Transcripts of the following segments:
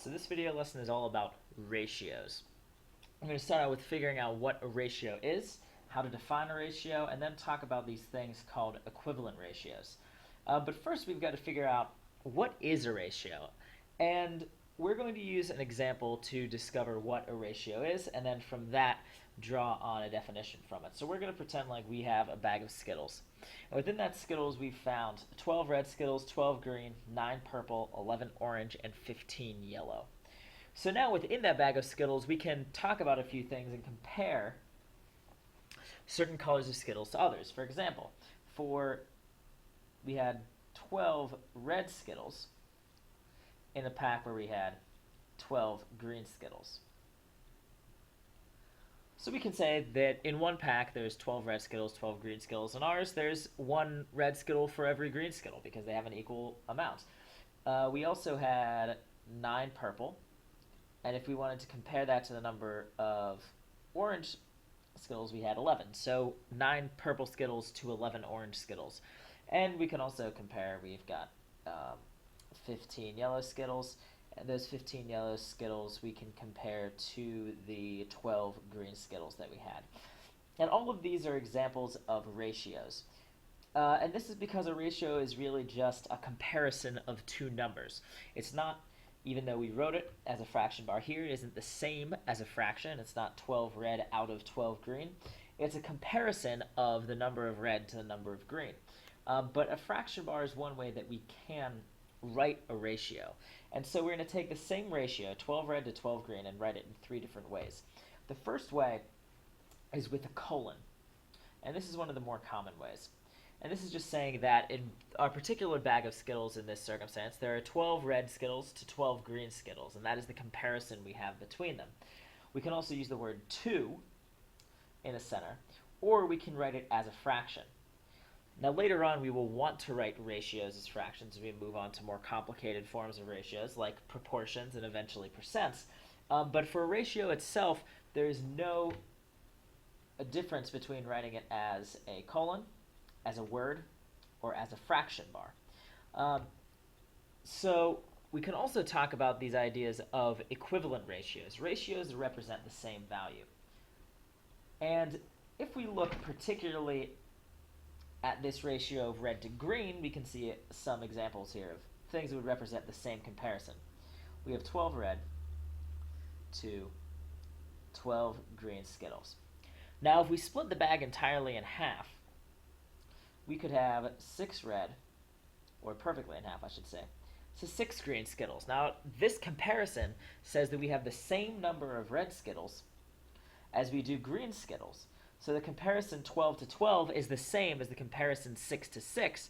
So this video lesson is all about ratios. I'm going to start out with figuring out what a ratio is, how to define a ratio, and then talk about these things called equivalent ratios. But first we've got to figure out what is a ratio. And we're going to use an example to discover what a ratio is, and then from that draw on a definition from it. So we're going to pretend like we have a bag of Skittles. And within that Skittles, we've found 12 red Skittles, 12 green, 9 purple, 11 orange, and 15 yellow. So now within that bag of Skittles, we can talk about a few things and compare certain colors of Skittles to others. For example, we had 12 red Skittles in a pack where we had 12 green Skittles. So we can say that in one pack there's 12 red Skittles, 12 green Skittles. In ours, there's one red Skittle for every green Skittle because they have an equal amount. We also had 9 purple, and if we wanted to compare that to the number of orange Skittles, we had 11. So 9 purple Skittles to 11 orange Skittles. And we can also compare, we've got 15 yellow Skittles, and those 15 yellow Skittles we can compare to the 12 green Skittles that we had. And all of these are examples of ratios. And this is because a ratio is really just a comparison of two numbers. It's not, even though we wrote it as a fraction bar here, it isn't the same as a fraction. It's not 12 red out of 12 green. It's a comparison of the number of red to the number of green. But a fraction bar is one way that we can write a ratio. And so we're going to take the same ratio, 12 red to 12 green, and write it in 3 different ways. The first way is with a colon. And this is one of the more common ways. And this is just saying that in our particular bag of Skittles in this circumstance, there are 12 red Skittles to 12 green Skittles, and that is the comparison we have between them. We can also use the word 2 in the center, or we can write it as a fraction. Now later on we will want to write ratios as fractions as we move on to more complicated forms of ratios like proportions and eventually percents. But for a ratio itself, there is no difference between writing it as a colon, as a word, or as a fraction bar. So we can also talk about these ideas of equivalent ratios, ratios that represent the same value. And if we look particularly at this ratio of red to green, we can see some examples here of things that would represent the same comparison. We have 12 red to 12 green Skittles. Now if we split the bag entirely in half, we could have 6 red, or perfectly in half I should say, so 6 green Skittles. Now this comparison says that we have the same number of red Skittles as we do green Skittles. So the comparison 12 to 12 is the same as the comparison 6 to 6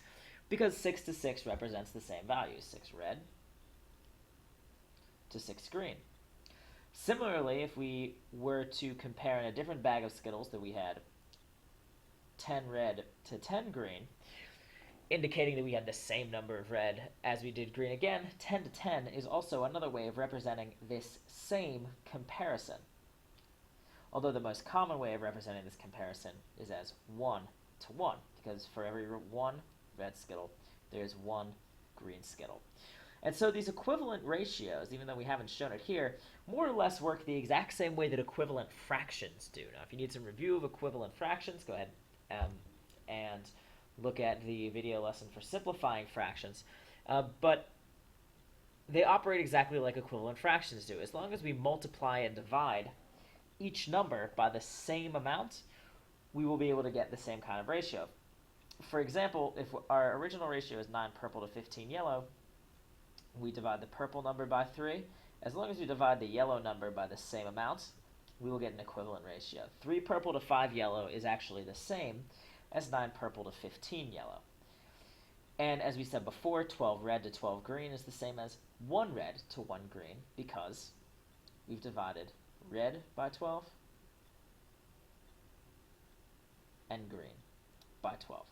because 6 to 6 represents the same value, 6 red to 6 green. Similarly, if we were to compare in a different bag of Skittles that we had 10 red to 10 green, indicating that we had the same number of red as we did green again, 10 to 10 is also another way of representing this same comparison. Although the most common way of representing this comparison is as 1 to 1, because for every 1 red Skittle, there's 1 green Skittle. And so these equivalent ratios, even though we haven't shown it here, more or less work the exact same way that equivalent fractions do. Now, if you need some review of equivalent fractions, go ahead and look at the video lesson for simplifying fractions. But they operate exactly like equivalent fractions do. As long as we multiply and divide each number by the same amount, we will be able to get the same kind of ratio. For example, if our original ratio is 9 purple to 15 yellow, we divide the purple number by 3. As long as we divide the yellow number by the same amount, we will get an equivalent ratio. 3 purple to 5 yellow is actually the same as 9 purple to 15 yellow. And as we said before, 12 red to 12 green is the same as 1 red to 1 green because we've divided red by 12 and green by 12.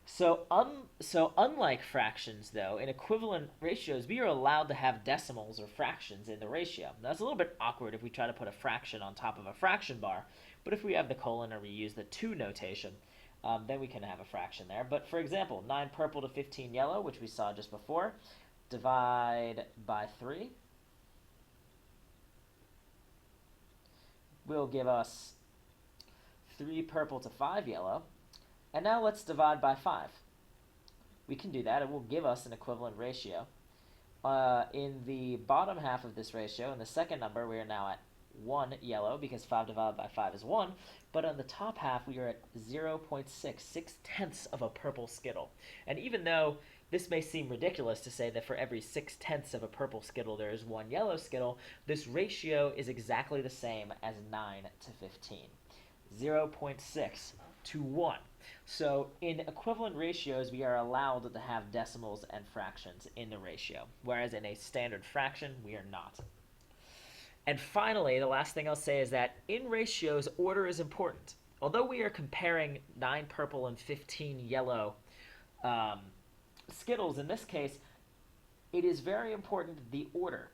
So unlike fractions, though, in equivalent ratios, we are allowed to have decimals or fractions in the ratio. Now, that's a little bit awkward if we try to put a fraction on top of a fraction bar, but if we have the colon or we use the 2 notation, then we can have a fraction there. But for example, 9 purple to 15 yellow, which we saw just before, divide by 3 will give us 3 purple to 5 yellow. And now let's divide by 5. We can do that. It will give us an equivalent ratio. In the bottom half of this ratio, in the second number, we are now at 1 yellow because 5 divided by 5 is 1. But on the top half, we are at 0.6, 6/10 of a purple Skittle. And even though this may seem ridiculous to say that for every 6/10 of a purple Skittle there is 1 yellow Skittle, this ratio is exactly the same as 9 to 15. 0.6 to 1. So in equivalent ratios, we are allowed to have decimals and fractions in the ratio, whereas in a standard fraction, we are not. And finally, the last thing I'll say is that in ratios, order is important. Although we are comparing 9 purple and 15 yellow Skittles in this case, it is very important the order.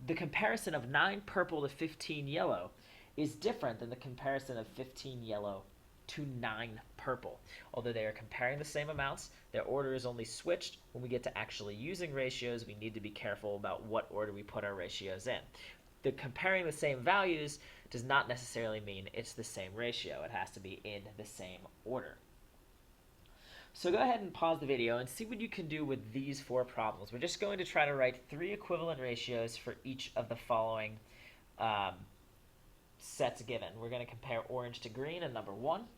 The comparison of 9 purple to 15 yellow is different than the comparison of 15 yellow to 9 purple. Although they are comparing the same amounts, their order is only switched. When we get to actually using ratios, we need to be careful about what order we put our ratios in. The comparing the same values does not necessarily mean it's the same ratio. It has to be in the same order. So go ahead and pause the video and see what you can do with these 4 problems. We're just going to try to write 3 equivalent ratios for each of the following sets given. We're going to compare orange to green in number 1,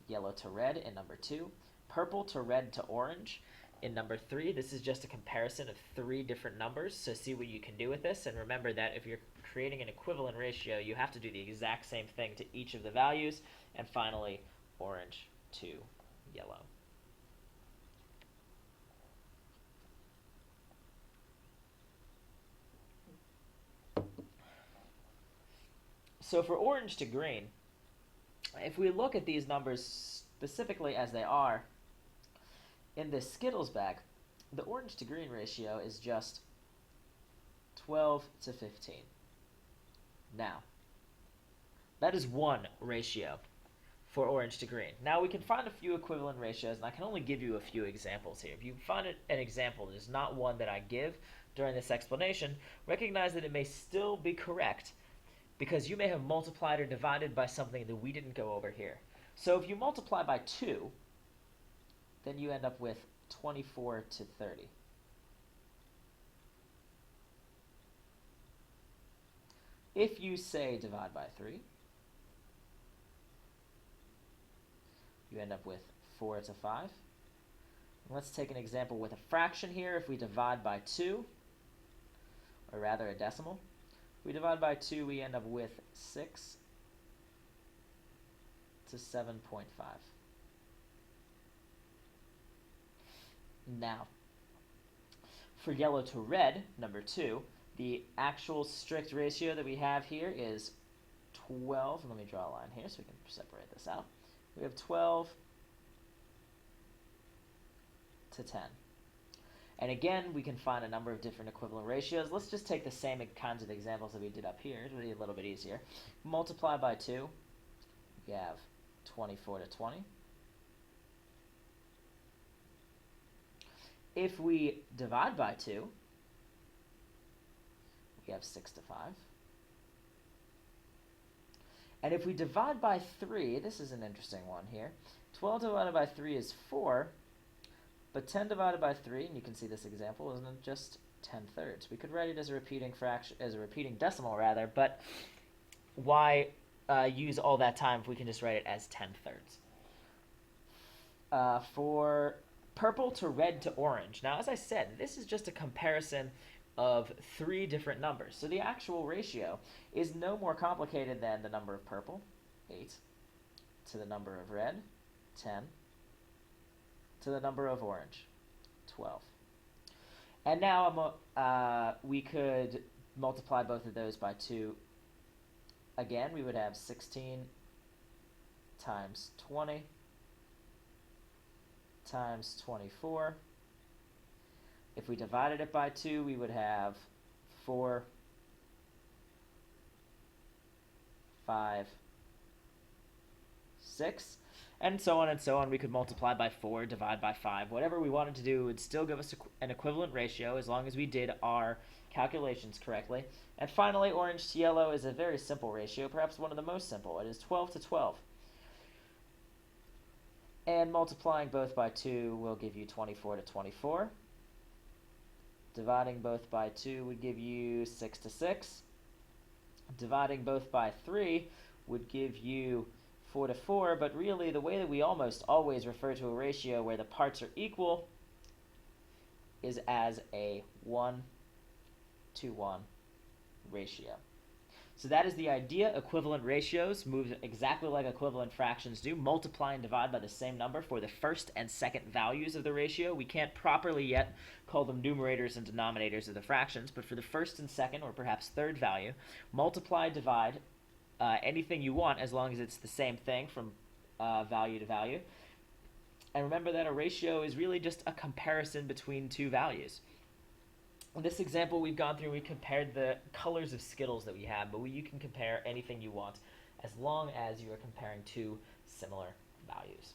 yellow to red in number 2, purple to red to orange in number 3. This is just a comparison of 3 different numbers, so see what you can do with this. And remember that if you're creating an equivalent ratio, you have to do the exact same thing to each of the values. And finally, orange to yellow. So for orange to green, if we look at these numbers specifically as they are in this Skittles bag, the orange to green ratio is just 12 to 15. Now, that is one ratio for orange to green. Now we can find a few equivalent ratios, and I can only give you a few examples here. If you find an example that is not one that I give during this explanation, recognize that it may still be correct, because you may have multiplied or divided by something that we didn't go over here. So if you multiply by 2, then you end up with 24 to 30. If you say divide by 3, you end up with 4 to 5. And let's take an example with a fraction here. If we divide by 2, or rather a decimal, we divide by 2, we end up with 6 to 7.5. Now, for yellow to red, number 2, the actual strict ratio that we have here is 12. Let me draw a line here so we can separate this out. We have 12 to 10. And again, we can find a number of different equivalent ratios. Let's just take the same kinds of examples that we did up here. It'll be a little bit easier. Multiply by 2, we have 24 to 20. If we divide by 2, we have 6 to 5. And if we divide by 3, this is an interesting one here. 12 divided by 3 is 4. But 10 divided by 3, and you can see this example, isn't just 10/3. We could write it as a repeating fraction, as a repeating decimal rather, but why use all that time if we can just write it as 10/3? For purple to red to orange. Now, as I said, this is just a comparison of 3 different numbers. So the actual ratio is no more complicated than the number of purple, 8, to the number of red, 10, to the number of orange, 12. And now we could multiply both of those by 2. Again, we would have 16 times 20 times 24. If we divided it by 2, we would have 4, 5, 6. and so on and so on. We could multiply by 4, divide by 5, whatever we wanted to do would still give us an equivalent ratio as long as we did our calculations correctly. And finally, orange to yellow is a very simple ratio, perhaps one of the most simple. It is 12 to 12. And multiplying both by 2 will give you 24 to 24. Dividing both by 2 would give you 6 to 6. Dividing both by 3 would give you 4 to 4, but really the way that we almost always refer to a ratio where the parts are equal is as a 1 to 1 ratio. So that is the idea. Equivalent ratios move exactly like equivalent fractions do. Multiply and divide by the same number for the first and second values of the ratio. We can't properly yet call them numerators and denominators of the fractions, but for the first and second, or perhaps third value, multiply, divide anything you want as long as it's the same thing from value to value. And remember that a ratio is really just a comparison between two values. In this example we've gone through, we compared the colors of Skittles that we have, but you can compare anything you want as long as you are comparing two similar values.